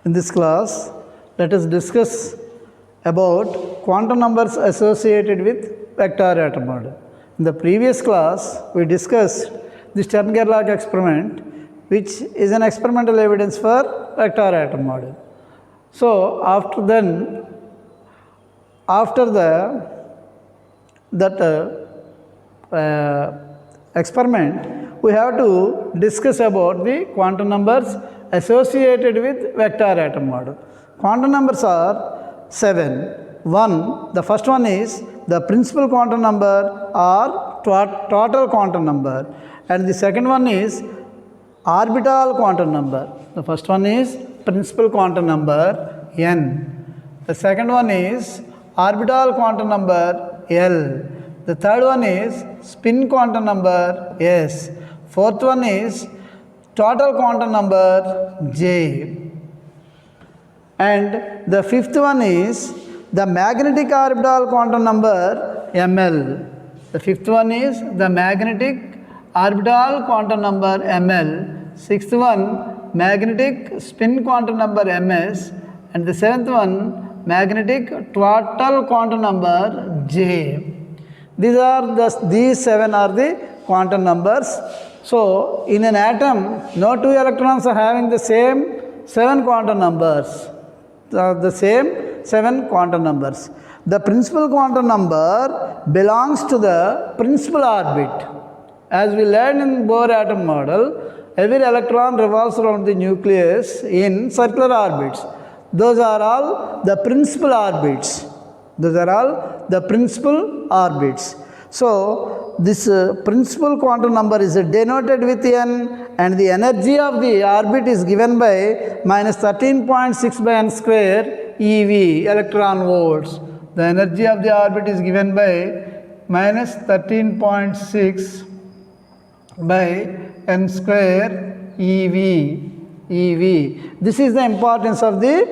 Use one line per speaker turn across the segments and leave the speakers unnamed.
In this class, let us discuss about quantum numbers associated with vector atom model. In the previous class, we discussed the Stern-Gerlach experiment, which is an experimental evidence for vector atom model. So, after that experiment, we have to discuss about the quantum numbers associated with vector atom model. Quantum numbers are 7. The first one is the principal quantum number or total quantum number, and the second one is orbital quantum number. The first one is principal quantum number n. The second one is orbital quantum number L. The third one is spin quantum number S. Fourth one is total quantum number J. And the fifth one is the magnetic orbital quantum number ML. The fifth one is the magnetic orbital quantum number ML. Sixth one, magnetic spin quantum number MS. And the seventh one, magnetic total quantum number J. These seven are the quantum numbers. So, in an atom, no two electrons are having the same 7 quantum numbers. The same 7 quantum numbers. The principal quantum number belongs to the principal orbit. As we learned in Bohr atom model, every electron revolves around the nucleus in circular orbits. Those are all the principal orbits. So, this principal quantum number is denoted with n, and the energy of the orbit is given by minus 13.6 by n square eV, electron volts. The energy of the orbit is given by minus 13.6 by n square eV. This is the importance of the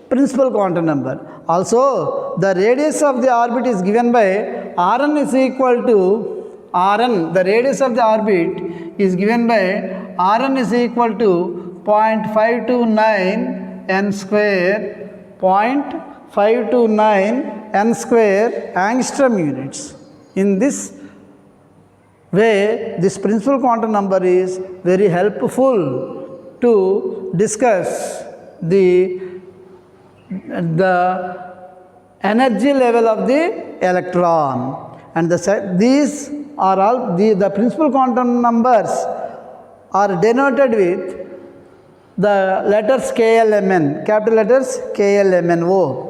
principal quantum number. Also, the radius of the orbit is given by Rn is equal to Rn. The radius of the orbit is given by Rn is equal to 0.529 n square, 0.529 n square angstrom units. In this way, this principal quantum number is very helpful to discuss the energy level of the electron, and these are all the principal quantum numbers are denoted with the letters KLMN, capital letters KLMNO.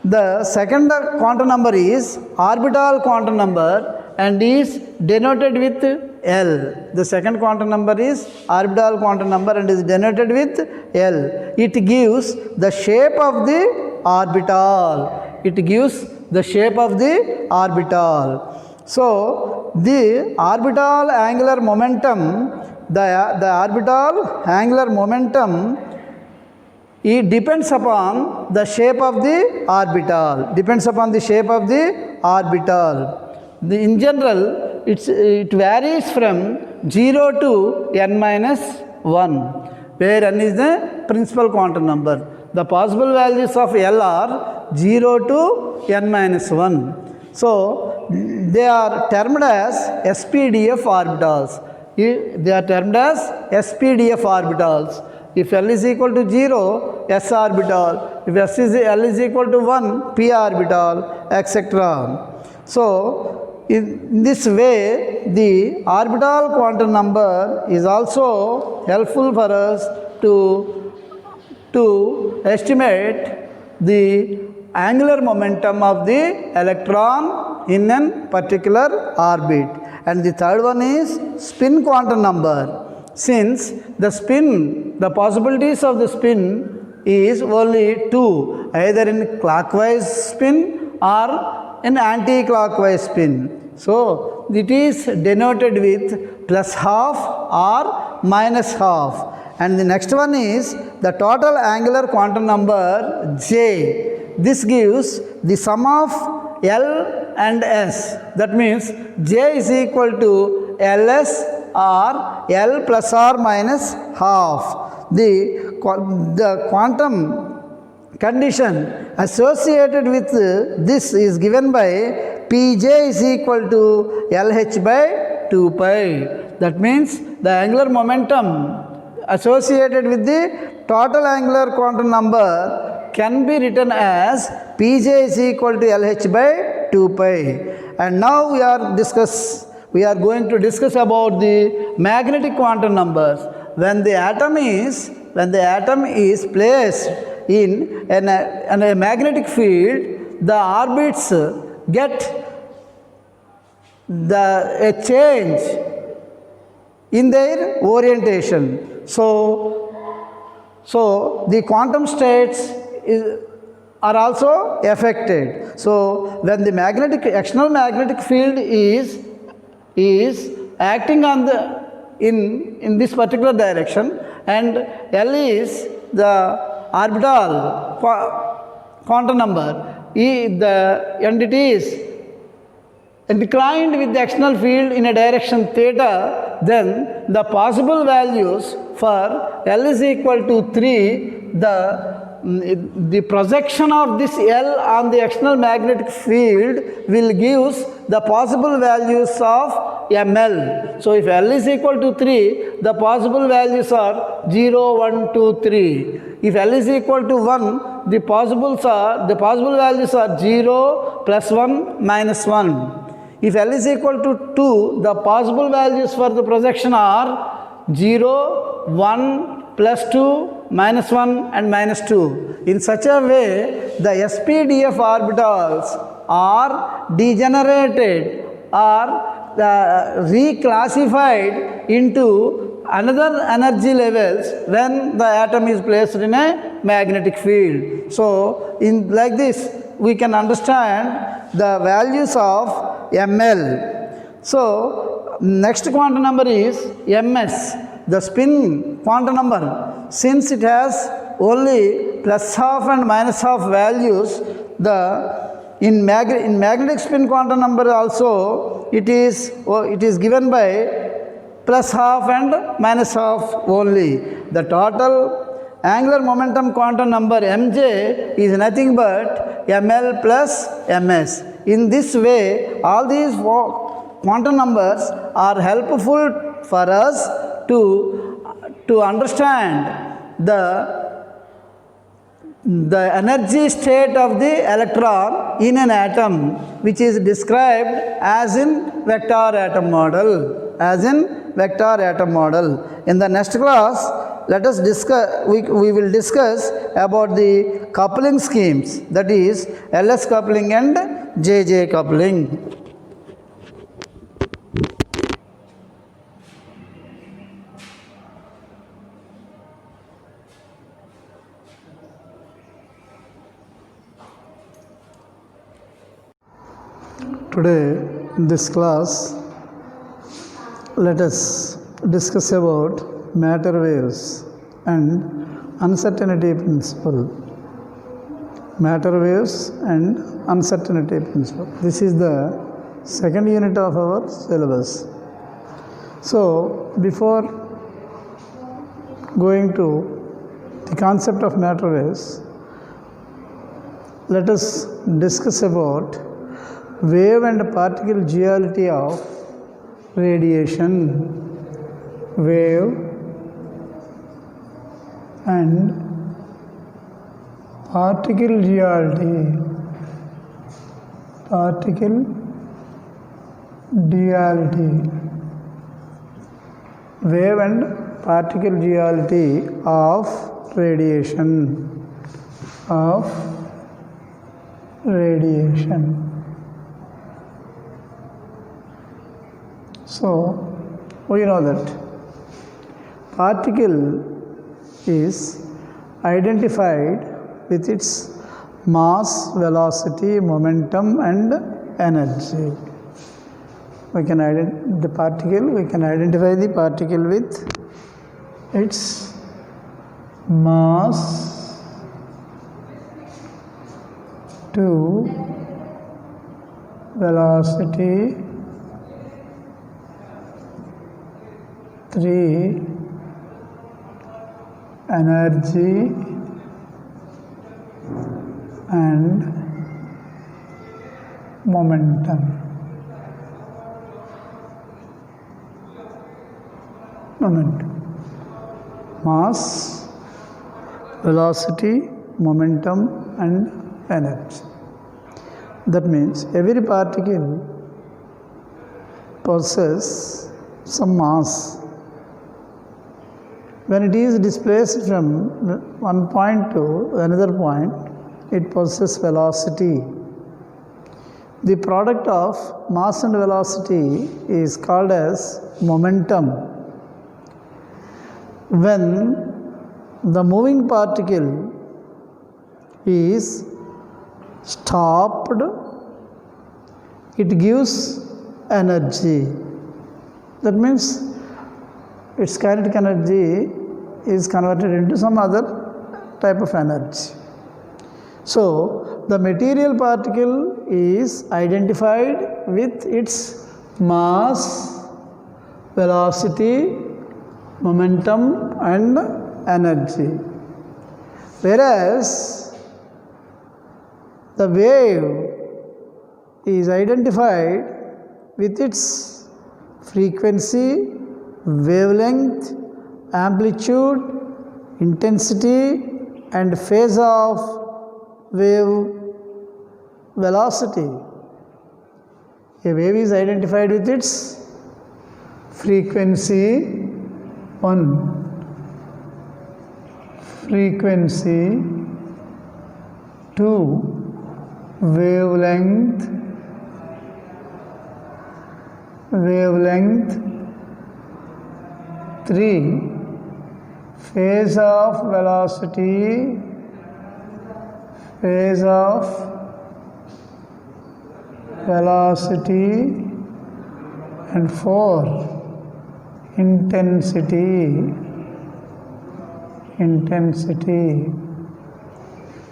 The second quantum number is orbital quantum number and is denoted with L. The second quantum number is orbital quantum number and is denoted with L. It gives the shape of the orbital. So, the orbital angular momentum, it depends upon the shape of the orbital. In general, it varies from 0 to n minus 1, where n is the principal quantum number. The possible values of L are 0 to n minus 1. So, they are termed as SPDF orbitals. If L is equal to 0, S orbital. If L is equal to 1, P orbital, etc. So, in this way, the orbital quantum number is also helpful for us to estimate the angular momentum of the electron in a particular orbit. And the third one is spin quantum number. Since the possibilities of the spin is only 2, either in clockwise spin or in anti-clockwise spin. So, it is denoted with plus half or minus half. And the next one is the total angular quantum number J. This gives the sum of L and S. That means J is equal to Ls or L plus or minus half. the quantum condition associated with this is given by Pj is equal to Lh by 2 pi. That means the angular momentum associated with the total angular quantum number can be written as Pj is equal to Lh by 2 pi. And now we are going to discuss about the magnetic quantum numbers. When the atom is placed in a magnetic field, the orbits get a change in their orientation. So the quantum states are also affected. So when the external magnetic field is acting on in this particular direction, and L is the orbital quantum number, and it is inclined with the external field in a direction theta, then the possible values for L is equal to 3, the projection of this L on the external magnetic field will give the possible values of ML. So if L is equal to 3, the possible values are 0, 1, 2, 3. If L is equal to 1, the possible values are 0, plus 1, minus 1. If L is equal to 2, the possible values for the projection are 0, 1, plus 2, minus 1 and minus 2. In such a way, the SPDF orbitals are degenerated or reclassified into another energy levels when the atom is placed in a magnetic field. So, like this, we can understand the values of ML. So, next quantum number is MS, the spin quantum number. Since it has only plus half and minus half values, in magnetic spin quantum number also it is given by plus half and minus half only. The total angular momentum quantum number Mj is nothing but Ml plus Ms. In this way, all these quantum numbers are helpful for us to understand the energy state of the electron in an atom, which is described as in vector atom model. In the next class, let us discuss. We will discuss about the coupling schemes, that is LS coupling and JJ coupling. Today, in this class, let us discuss about matter waves and uncertainty principle. Matter waves and uncertainty principle. This is the second unit of our syllabus. So, before going to the concept of matter waves, let us discuss about wave and particle duality of radiation. Wave and particle duality. Wave and particle duality of radiation. So, we know that particle is identified with its mass, velocity, momentum and energy. We can identify the particle with its mass, 2, velocity, 3, energy and momentum. Mass, velocity, momentum and energy. That means every particle possesses some mass. When it is displaced from one point to another point, it possesses velocity. The product of mass and velocity is called as momentum. When the moving particle is stopped, it gives energy. That means its kinetic energy is converted into some other type of energy. So, the material particle is identified with its mass, velocity, momentum and energy. Whereas the wave is identified with its frequency, wavelength, amplitude, intensity and phase of wave velocity. A wave is identified with its frequency, frequency, 2, wavelength, 3, phase of velocity, and 4, intensity,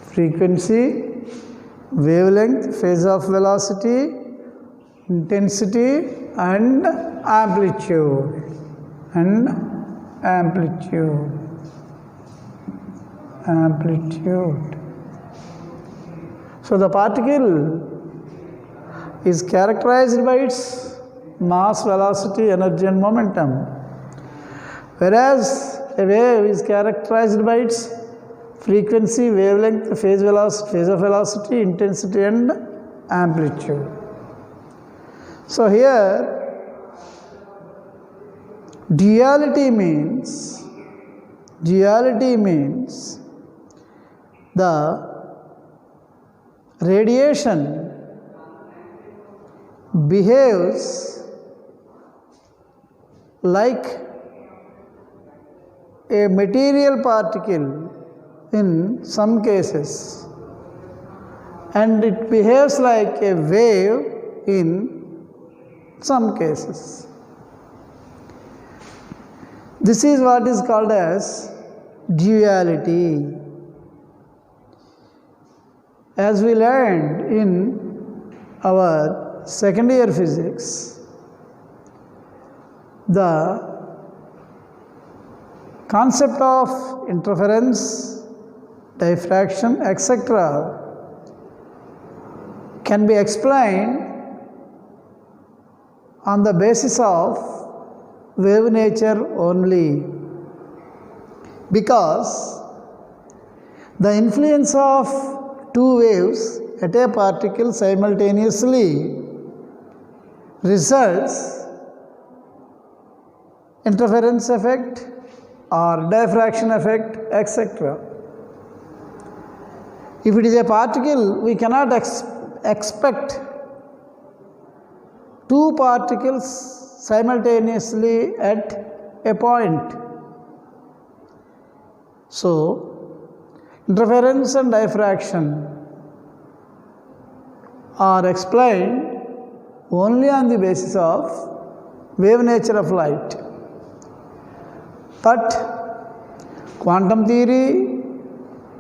frequency, wavelength, phase of velocity, intensity and amplitude. So the particle is characterized by its mass, velocity, energy and momentum, whereas a wave is characterized by its frequency, wavelength, phase of velocity, intensity and amplitude. So here duality means the radiation behaves like a material particle in some cases and it behaves like a wave in some cases. This is what is called as duality. As we learned in our second year physics, the concept of interference, diffraction, etc. can be explained on the basis of wave nature only, because the influence of two waves at a particle simultaneously results interference effect or diffraction effect, etc. If it is a particle, we cannot expect two particles simultaneously at a point. So, interference and diffraction are explained only on the basis of wave nature of light. But quantum theory,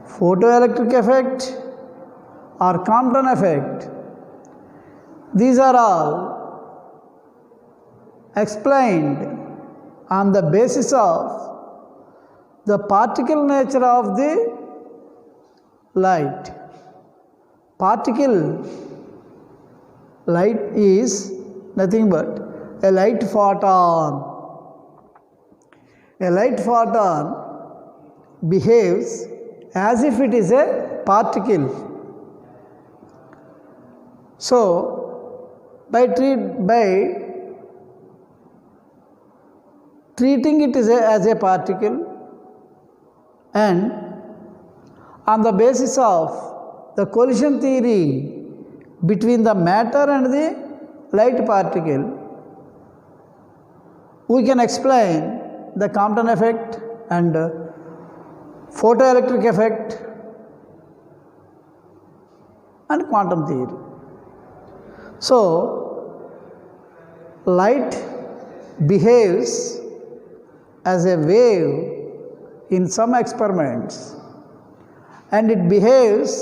photoelectric effect or Compton effect, these are all explained on the basis of the particle nature of the light. Particle light is nothing but a light photon. A light photon behaves as if it is a particle. So, by treating it as a particle, and on the basis of the collision theory between the matter and the light particle, we can explain the Compton effect and photoelectric effect and quantum theory. So, light behaves as a wave in some experiments, and it behaves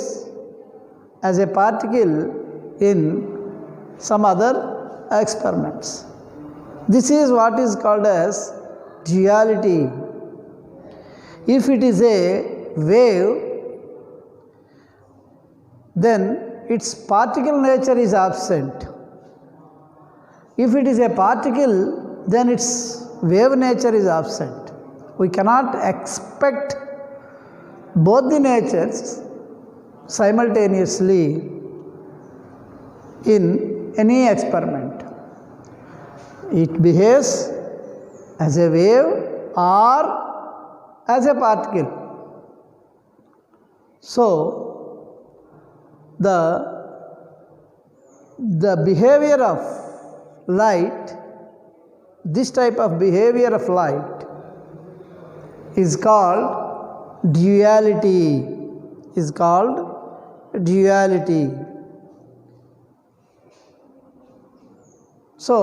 as a particle in some other experiments. This is what is called as duality. If it is a wave, then its particle nature is absent. If it is a particle, then its wave nature is absent. We cannot expect both the natures simultaneously in any experiment. It behaves as a wave or as a particle. So, the behavior of light, this type of behavior of light is called duality. So,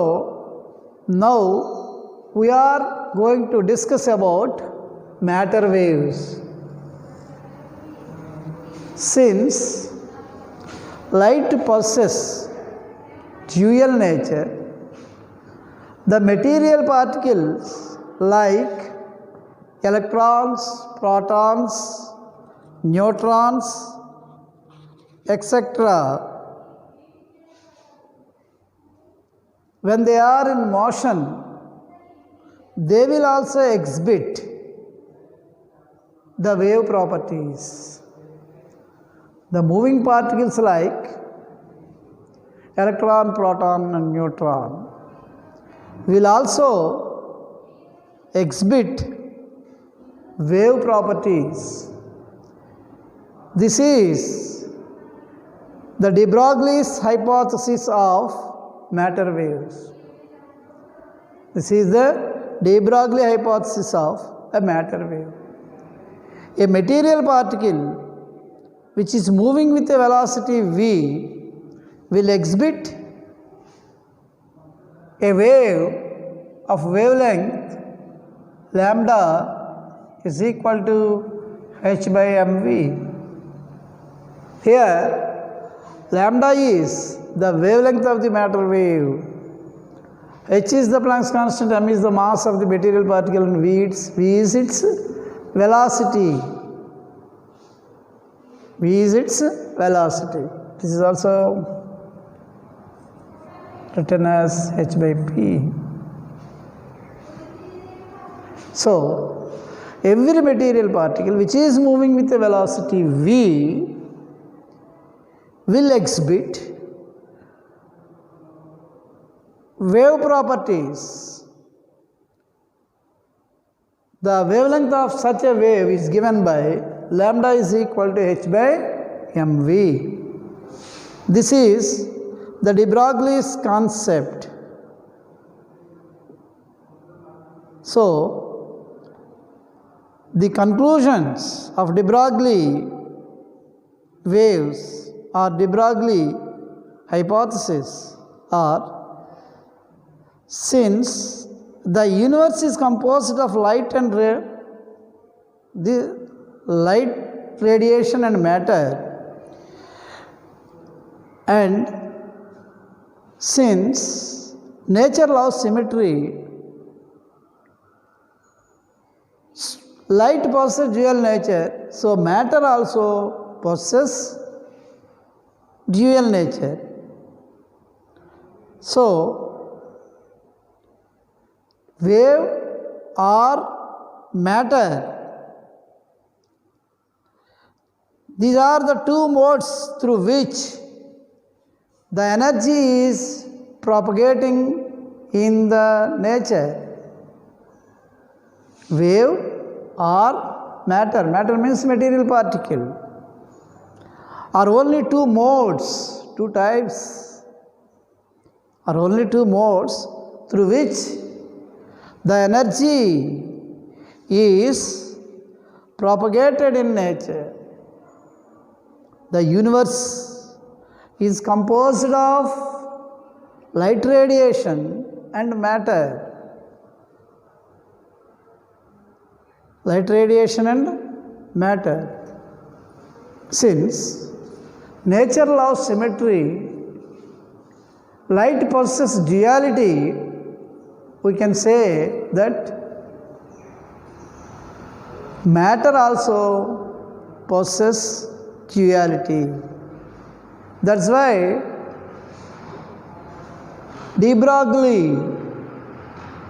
now we are going to discuss about matter waves. Since light possesses dual nature, the material particles like electrons, protons, neutrons, etc., when they are in motion, they will also exhibit the wave properties. The moving particles like electron, proton and neutron will also exhibit wave properties. This is the de Broglie's hypothesis of matter waves. This is the de Broglie hypothesis of a matter wave. A material particle which is moving with a velocity v will exhibit a wave of wavelength lambda is equal to h by mv. Here lambda is the wavelength of the matter wave, h is the Planck's constant, m is the mass of the material particle and v is its velocity. V is its velocity. This is also written as h by p. So, every material particle which is moving with a velocity v will exhibit wave properties. The wavelength of such a wave is given by lambda is equal to h by mv. This is the de Broglie's concept. So, the conclusions of de Broglie waves or de Broglie hypothesis are: since the universe is composed of light and the light, radiation and matter, and since nature loves symmetry, Light possesses dual nature, so matter also possesses dual nature. So, wave or matter, these are the two modes through which the energy is propagating in the nature. Wave or matter, matter means material particle, are only two modes, two types, are only two modes through which the energy is propagated in nature. The universe is composed of light radiation and matter. Light radiation and matter. Since nature loves symmetry, light possesses duality, we can say that matter also possesses duality. That's why de Broglie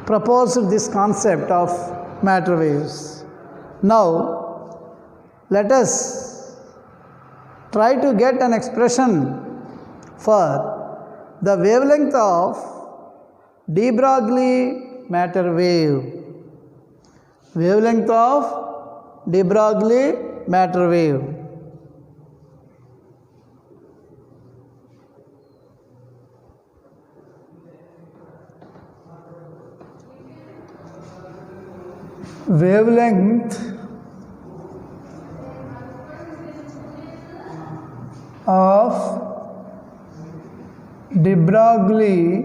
proposed this concept of matter waves. Now, let us try to get an expression for the wavelength of de Broglie matter wave. Wavelength of de Broglie matter wave. Wavelength of de Broglie's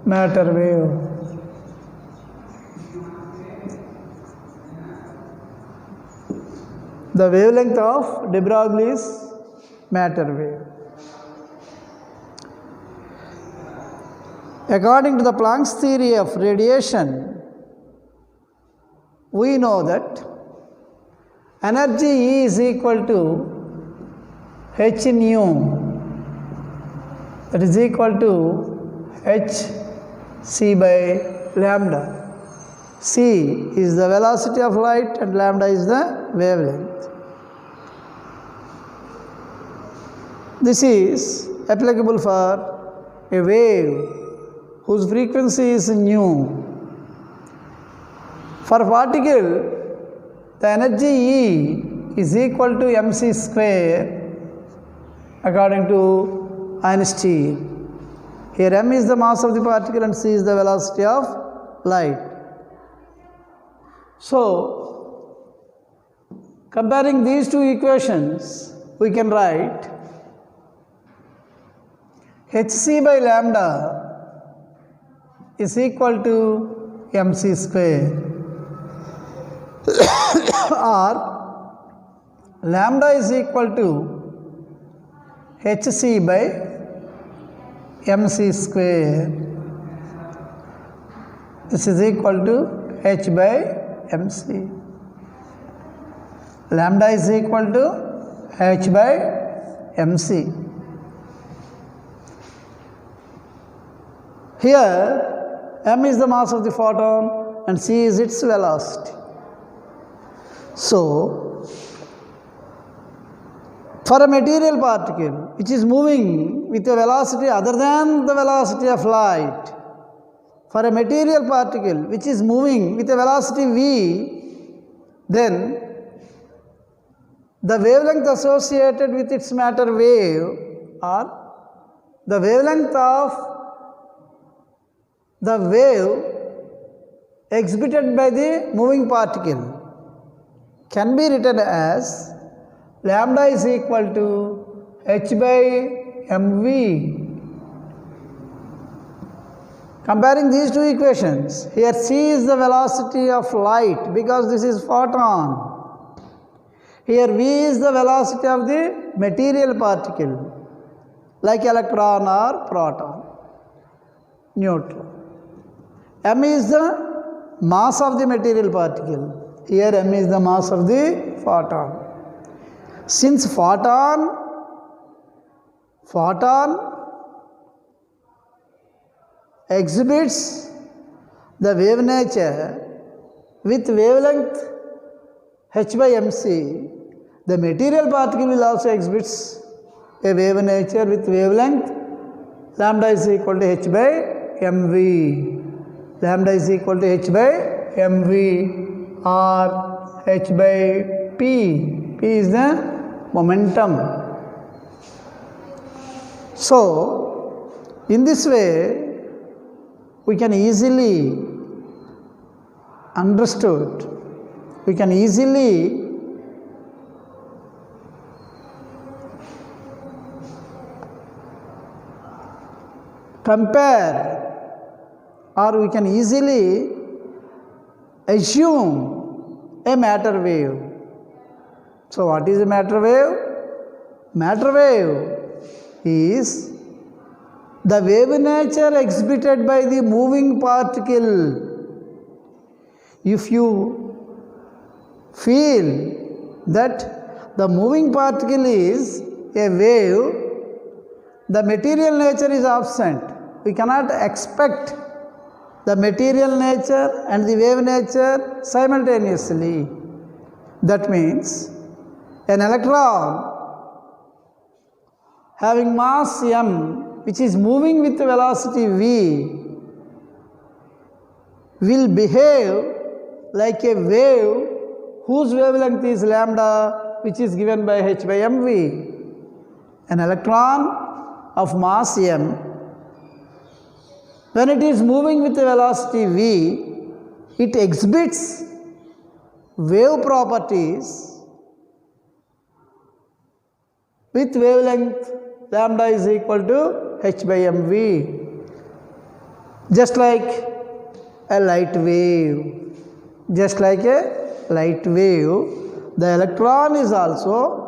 matter wave. The wavelength of de Broglie's matter wave. According to the Planck's theory of radiation, we know that energy E is equal to h nu, that is equal to h c by lambda. C is the velocity of light and lambda is the wavelength. This is applicable for a wave whose frequency is nu. For particle, the energy E is equal to mc square according to Einstein. Here m is the mass of the particle and c is the velocity of light. So, comparing these two equations, we can write hc by lambda is equal to mc square or lambda is equal to hc by mc square. This is equal to h by mc. Lambda is equal to h by mc. Here m is the mass of the photon and c is its velocity. So, for a material particle which is moving with a velocity other than the velocity of light, for a material particle which is moving with a velocity v, then the wavelength associated with its matter wave or the wavelength of the wave exhibited by the moving particle can be written as lambda is equal to h by mv. Comparing these two equations, here c is the velocity of light because this is photon. Here v is the velocity of the material particle like electron or proton. neutron. M is the mass of the material particle. Here M is the mass of the photon. Since photon exhibits the wave nature with wavelength h by mc, the material particle will also exhibit a wave nature with wavelength lambda is equal to h by mv. Lambda is equal to h by mv or h by p. P is the momentum. So, in this way, we can easily understood, we can easily compare, or we can easily assume a matter wave. So, what is a matter wave? Matter wave is the wave nature exhibited by the moving particle. If you feel that the moving particle is a wave, the material nature is absent. We cannot expect the material nature and the wave nature simultaneously. That means an electron having mass m, which is moving with velocity v, will behave like a wave whose wavelength is lambda, which is given by h by mv. An electron of mass m, when it is moving with a velocity v, it exhibits wave properties with wavelength lambda is equal to h by mv, just like a light wave. Just like a light wave, the electron is also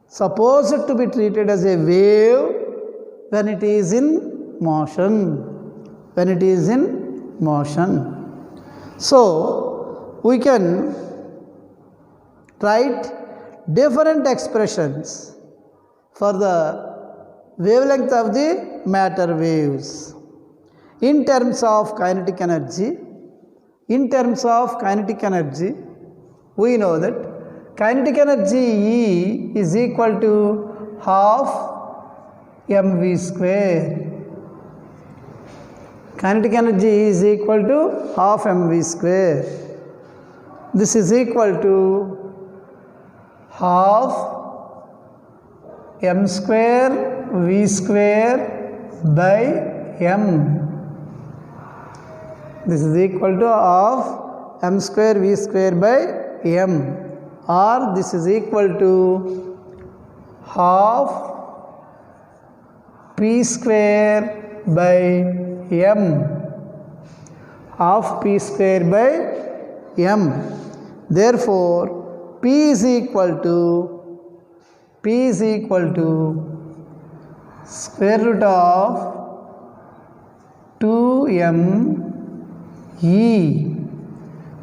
supposed to be treated as a wave when it is in motion. When it is in motion. So, we can write different expressions for the wavelength of the matter waves. In terms of kinetic energy, we know that kinetic energy E is equal to half mv square. Kinetic energy E is equal to half mv square. This is equal to half m square v square by m. This is equal to half m square v square by m, or this is equal to half p square by m. Half p square by m. Therefore, p is equal to square root of 2m E,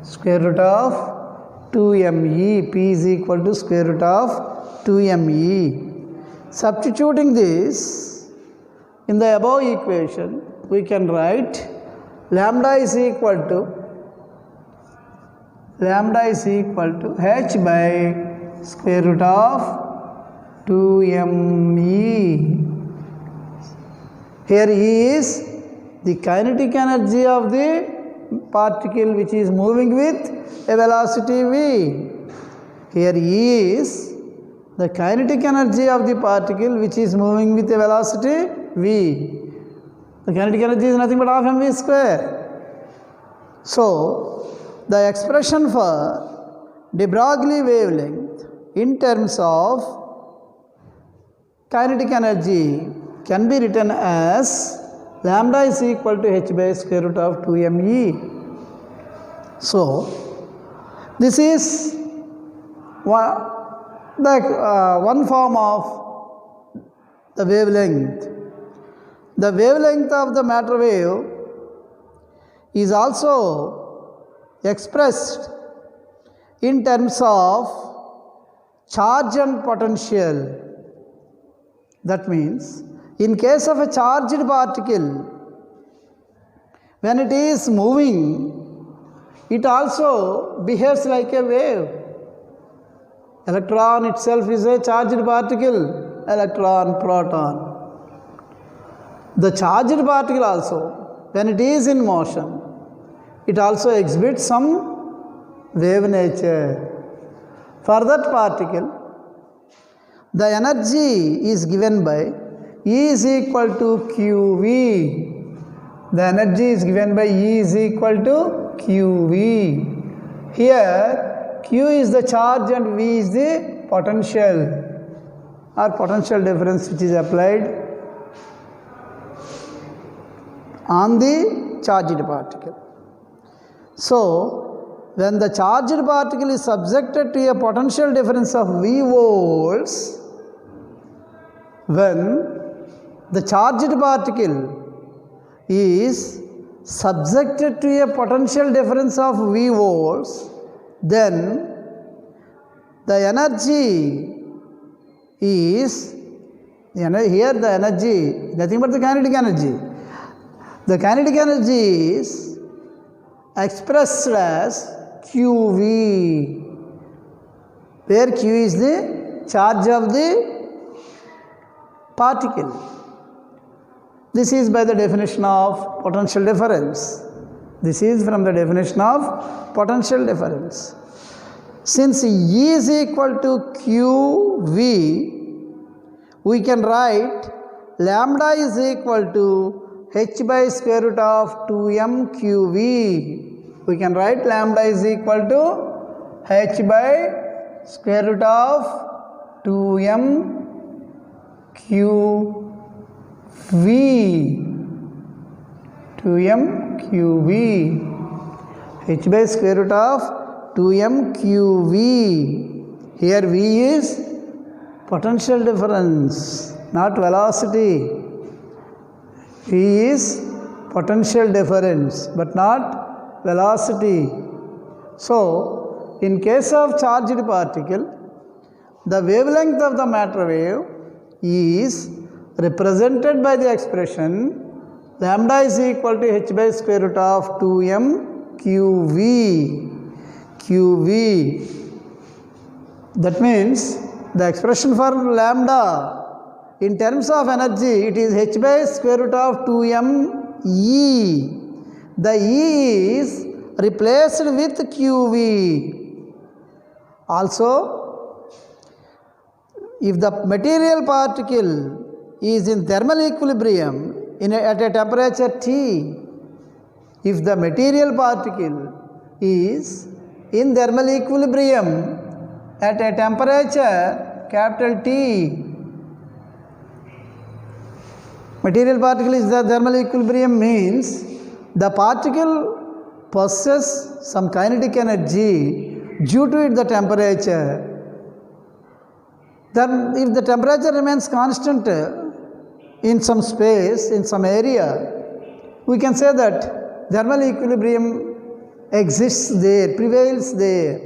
square root of 2me. P is equal to square root of 2me. Substituting this in the above equation, we can write lambda is equal to h by square root of 2me. Here E is the kinetic energy of the particle which is moving with a velocity v. Here E is the kinetic energy of the particle which is moving with a velocity v. The kinetic energy is nothing but half mv square. So, the expression for de Broglie wavelength in terms of kinetic energy can be written as lambda is equal to h by square root of 2me. So, this is one form of the wavelength. The wavelength of the matter wave is also expressed in terms of charge and potential. That means, in case of a charged particle, when it is moving, it also behaves like a wave. Electron itself is a charged particle, electron, proton. The charged particle also, when it is in motion, it also exhibits some wave nature. For that particle, the energy is given by E is equal to QV. The energy is given by E is equal to QV. Here, Q is the charge and V is the potential or potential difference which is applied on the charged particle. So, when the charged particle is subjected to a potential difference of V volts, when the charged particle is subjected to a potential difference of V volts, then the energy is, here the energy, nothing but the kinetic energy. The kinetic energy is expressed as QV, where Q is the charge of the particle. This is by the definition of potential difference. This is from the definition of potential difference. Since E is equal to QV, we can write lambda is equal to H by square root of 2m QV. We can write lambda is equal to H by square root of 2m QV. 2m QV. H by square root of 2m QV. Here V is potential difference, not velocity. V is potential difference but not velocity. So, in case of charged particle, the wavelength of the matter wave is represented by the expression lambda is equal to H by square root of 2m QV. QV. That means the expression for lambda in terms of energy, it is H by square root of 2m E. The E is replaced with QV. Also, if the material particle is in thermal equilibrium at a temperature T, if the material particle is in thermal equilibrium at a temperature capital T, material particle is the thermal equilibrium means the particle possesses some kinetic energy due to the temperature. Then if the temperature remains constant in some space, in some area, we can say that thermal equilibrium exists there, prevails there.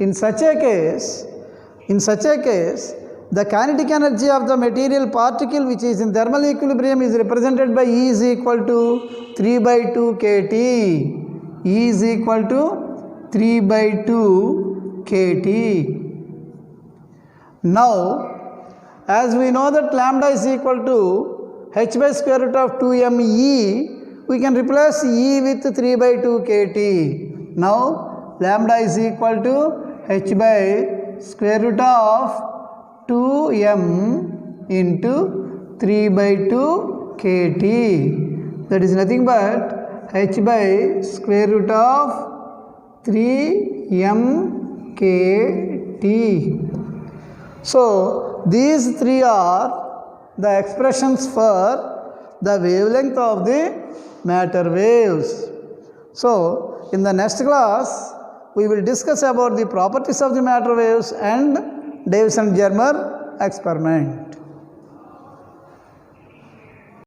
In such a case, the kinetic energy of the material particle which is in thermal equilibrium is represented by E is equal to 3 by 2 kT. E is equal to 3 by 2 kT. Now, as we know that lambda is equal to H by square root of 2me, we can replace E with 3 by 2 kT. Now, lambda is equal to H by square root of 2m into 3 by 2 kT. That is nothing but H by square root of 3m kT. So, these three are the expressions for the wavelength of the matter waves. So, in the next class, we will discuss about the properties of the matter waves and Davis and Germer experiment.